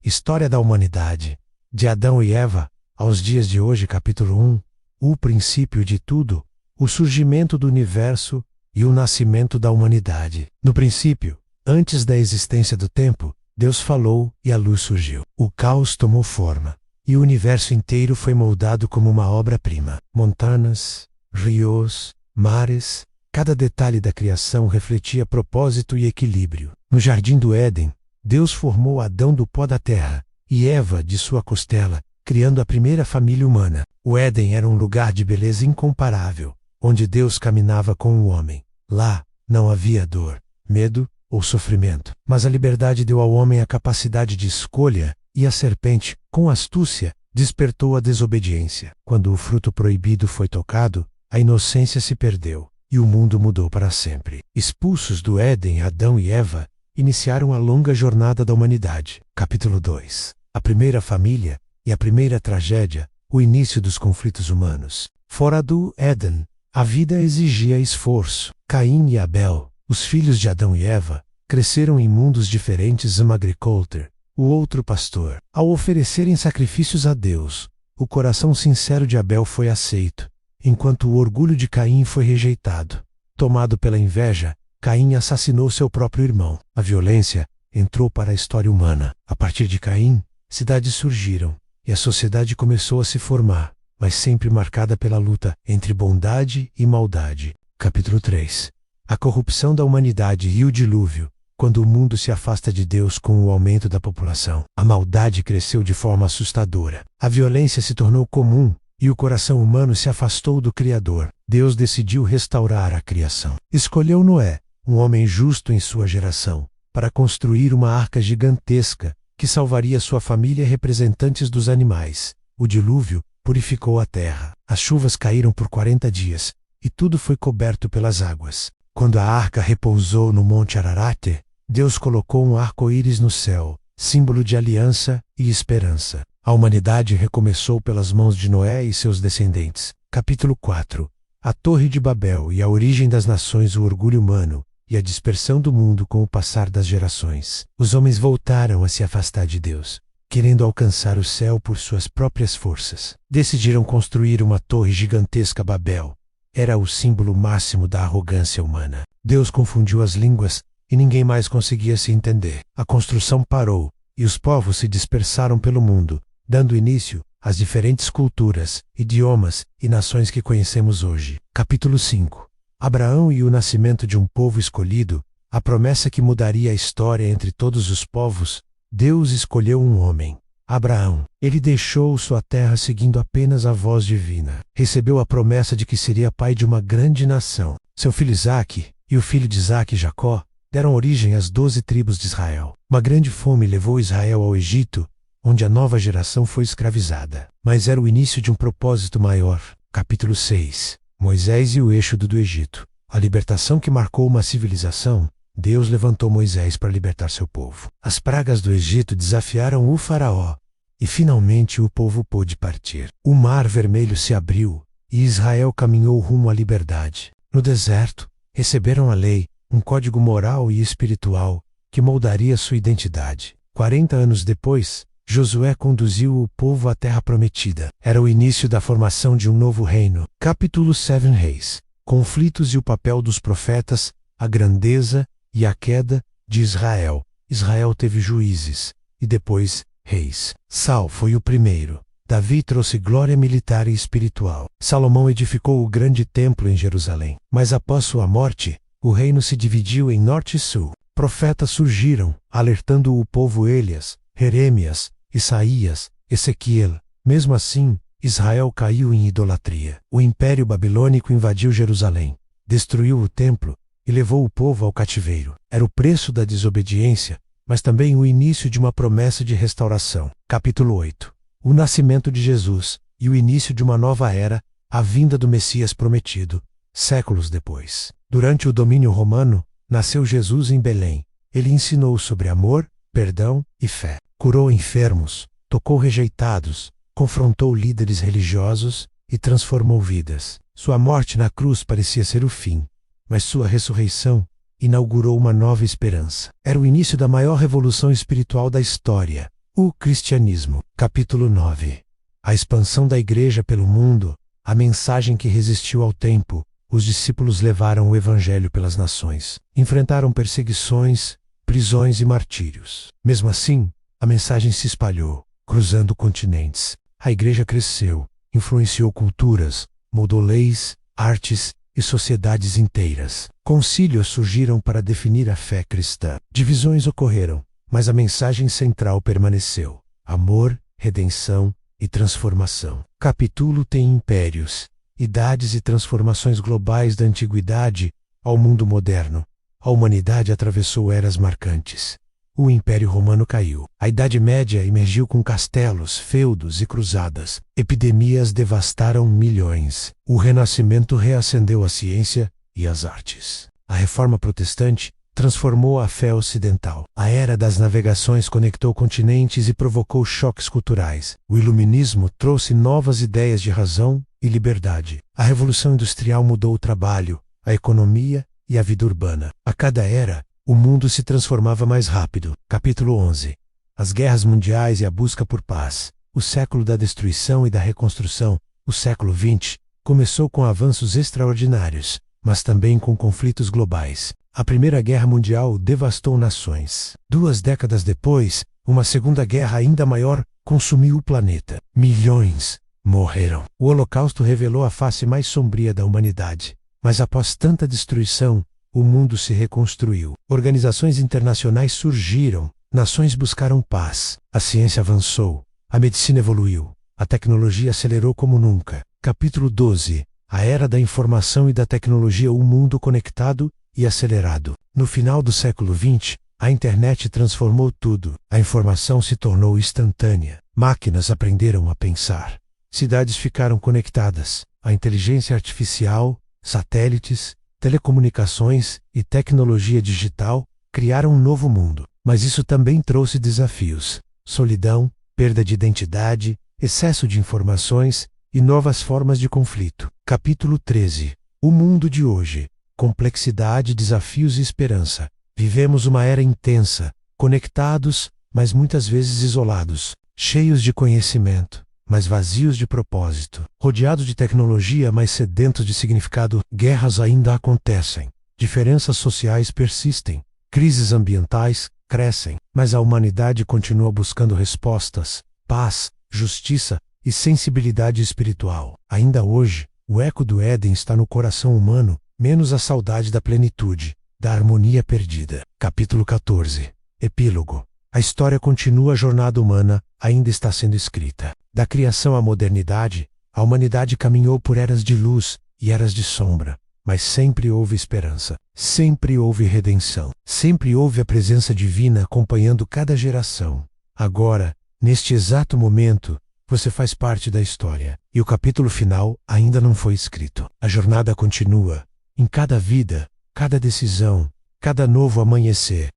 História da humanidade. De Adão e Eva, aos dias de hoje, capítulo 1. O princípio de tudo, o surgimento do universo e o nascimento da humanidade. No princípio, antes da existência do tempo, Deus falou e a luz surgiu. O caos tomou forma, e o universo inteiro foi moldado como uma obra-prima. Montanhas, rios, mares, cada detalhe da criação refletia propósito e equilíbrio. No jardim do Éden, Deus formou Adão do pó da terra e Eva de sua costela, criando a primeira família humana. O Éden era um lugar de beleza incomparável, onde Deus caminhava com o homem. Lá não havia dor, medo ou sofrimento, mas a liberdade deu ao homem a capacidade de escolha, e a serpente, com astúcia, despertou a desobediência. Quando o fruto proibido foi tocado, a inocência se perdeu, e o mundo mudou para sempre. Expulsos do Éden, Adão e Eva iniciaram a longa jornada da humanidade. Capítulo 2. A primeira família e a primeira tragédia, o início dos conflitos humanos. Fora do Éden, a vida exigia esforço. Caim e Abel, os filhos de Adão e Eva, cresceram em mundos diferentes. Um agricultor, o outro pastor. Ao oferecerem sacrifícios a Deus, o coração sincero de Abel foi aceito, enquanto o orgulho de Caim foi rejeitado. Tomado pela inveja, Caim assassinou seu próprio irmão. A violência entrou para a história humana. A partir de Caim, cidades surgiram, e a sociedade começou a se formar, mas sempre marcada pela luta entre bondade e maldade. Capítulo 3. A corrupção da humanidade e o dilúvio, quando o mundo se afasta de Deus com o aumento da população. A maldade cresceu de forma assustadora. A violência se tornou comum, e o coração humano se afastou do Criador. Deus decidiu restaurar a criação. Escolheu Noé, um homem justo em sua geração, para construir uma arca gigantesca que salvaria sua família e representantes dos animais. O dilúvio purificou a terra. As chuvas caíram por 40 dias, e tudo foi coberto pelas águas. Quando a arca repousou no Monte Ararat, Deus colocou um arco-íris no céu, símbolo de aliança e esperança. A humanidade recomeçou pelas mãos de Noé e seus descendentes. Capítulo 4. A Torre de Babel e a origem das nações, o orgulho humano e a dispersão do mundo com o passar das gerações. Os homens voltaram a se afastar de Deus, querendo alcançar o céu por suas próprias forças. Decidiram construir uma torre gigantesca. Babel era o símbolo máximo da arrogância humana. Deus confundiu as línguas e ninguém mais conseguia se entender. A construção parou e os povos se dispersaram pelo mundo, dando início às diferentes culturas, idiomas e nações que conhecemos hoje. Capítulo 5. Abraão e o nascimento de um povo escolhido, a promessa que mudaria a história entre todos os povos. Deus escolheu um homem, Abraão. Ele deixou sua terra seguindo apenas a voz divina. Recebeu a promessa de que seria pai de uma grande nação. Seu filho Isaque e o filho de Isaque, Jacó, deram origem às 12 tribos de Israel. Uma grande fome levou Israel ao Egito, onde a nova geração foi escravizada. Mas era o início de um propósito maior. Capítulo 6. Moisés e o êxodo do Egito. A libertação que marcou uma civilização. Deus levantou Moisés para libertar seu povo. As pragas do Egito desafiaram o faraó, e finalmente o povo pôde partir. O mar vermelho se abriu, e Israel caminhou rumo à liberdade. No deserto, receberam a lei, um código moral e espiritual, que moldaria sua identidade. 40 anos depois, Josué conduziu o povo à terra prometida. Era o início da formação de um novo reino. Capítulo 7. Reis. Conflitos e o papel dos profetas, a grandeza e a queda de Israel. Israel teve juízes, e depois, reis. Saul foi o primeiro. Davi trouxe glória militar e espiritual. Salomão edificou o grande templo em Jerusalém. Mas após sua morte, o reino se dividiu em norte e sul. Profetas surgiram, alertando o povo. Elias, Jeremias, Isaías, Ezequiel. Mesmo assim, Israel caiu em idolatria. O Império Babilônico invadiu Jerusalém, destruiu o templo e levou o povo ao cativeiro. Era o preço da desobediência, mas também o início de uma promessa de restauração. Capítulo 8. O nascimento de Jesus e o início de uma nova era, a vinda do Messias prometido. Séculos depois, durante o domínio romano, nasceu Jesus em Belém. Ele ensinou sobre amor, perdão e fé. Curou enfermos, tocou rejeitados, confrontou líderes religiosos e transformou vidas. Sua morte na cruz parecia ser o fim, mas sua ressurreição inaugurou uma nova esperança. Era o início da maior revolução espiritual da história. O cristianismo. Capítulo 9. A expansão da igreja pelo mundo, a mensagem que resistiu ao tempo. Os discípulos levaram o evangelho pelas nações. Enfrentaram perseguições, prisões e martírios. Mesmo assim, a mensagem se espalhou, cruzando continentes. A igreja cresceu, influenciou culturas, moldou leis, artes e sociedades inteiras. Concílios surgiram para definir a fé cristã. Divisões ocorreram, mas a mensagem central permaneceu: amor, redenção e transformação. Capítulo tem impérios, idades e transformações globais da antiguidade ao mundo moderno. A humanidade atravessou eras marcantes. O Império Romano caiu. A Idade Média emergiu com castelos, feudos e cruzadas. Epidemias devastaram milhões. O Renascimento reacendeu a ciência e as artes. A Reforma Protestante transformou a fé ocidental. A Era das Navegações conectou continentes e provocou choques culturais. O Iluminismo trouxe novas ideias de razão e liberdade. A Revolução Industrial mudou o trabalho, a economia e a vida urbana. A cada era, o mundo se transformava mais rápido. Capítulo 11. As guerras mundiais e a busca por paz. O século da destruição e da reconstrução. O século XX começou com avanços extraordinários, mas também com conflitos globais. A Primeira Guerra Mundial devastou nações. 2 décadas depois, uma Segunda Guerra ainda maior consumiu o planeta. Milhões morreram. O Holocausto revelou a face mais sombria da humanidade. Mas após tanta destruição, o mundo se reconstruiu. Organizações internacionais surgiram, nações buscaram paz. A ciência avançou, a medicina evoluiu, a tecnologia acelerou como nunca. Capítulo 12. A Era da Informação e da Tecnologia, o mundo conectado e acelerado. No final do século XX, a internet transformou tudo. A informação se tornou instantânea. Máquinas aprenderam a pensar. Cidades ficaram conectadas. A inteligência artificial, satélites, telecomunicações e tecnologia digital criaram um novo mundo. Mas isso também trouxe desafios: solidão, perda de identidade, excesso de informações e novas formas de conflito. Capítulo 13. O mundo de hoje. Complexidade, desafios e esperança. Vivemos uma era intensa, conectados, mas muitas vezes isolados, cheios de conhecimento, mas vazios de propósito, rodeados de tecnologia, mas sedentos de significado. Guerras ainda acontecem, diferenças sociais persistem, crises ambientais crescem, mas a humanidade continua buscando respostas, paz, justiça e sensibilidade espiritual. Ainda hoje, o eco do Éden está no coração humano, menos a saudade da plenitude, da harmonia perdida. Capítulo 14. Epílogo. A história continua, a jornada humana ainda está sendo escrita. Da criação à modernidade, a humanidade caminhou por eras de luz e eras de sombra, mas sempre houve esperança, sempre houve redenção, sempre houve a presença divina acompanhando cada geração. Agora, neste exato momento, você faz parte da história, e o capítulo final ainda não foi escrito. A jornada continua, em cada vida, cada decisão, cada novo amanhecer.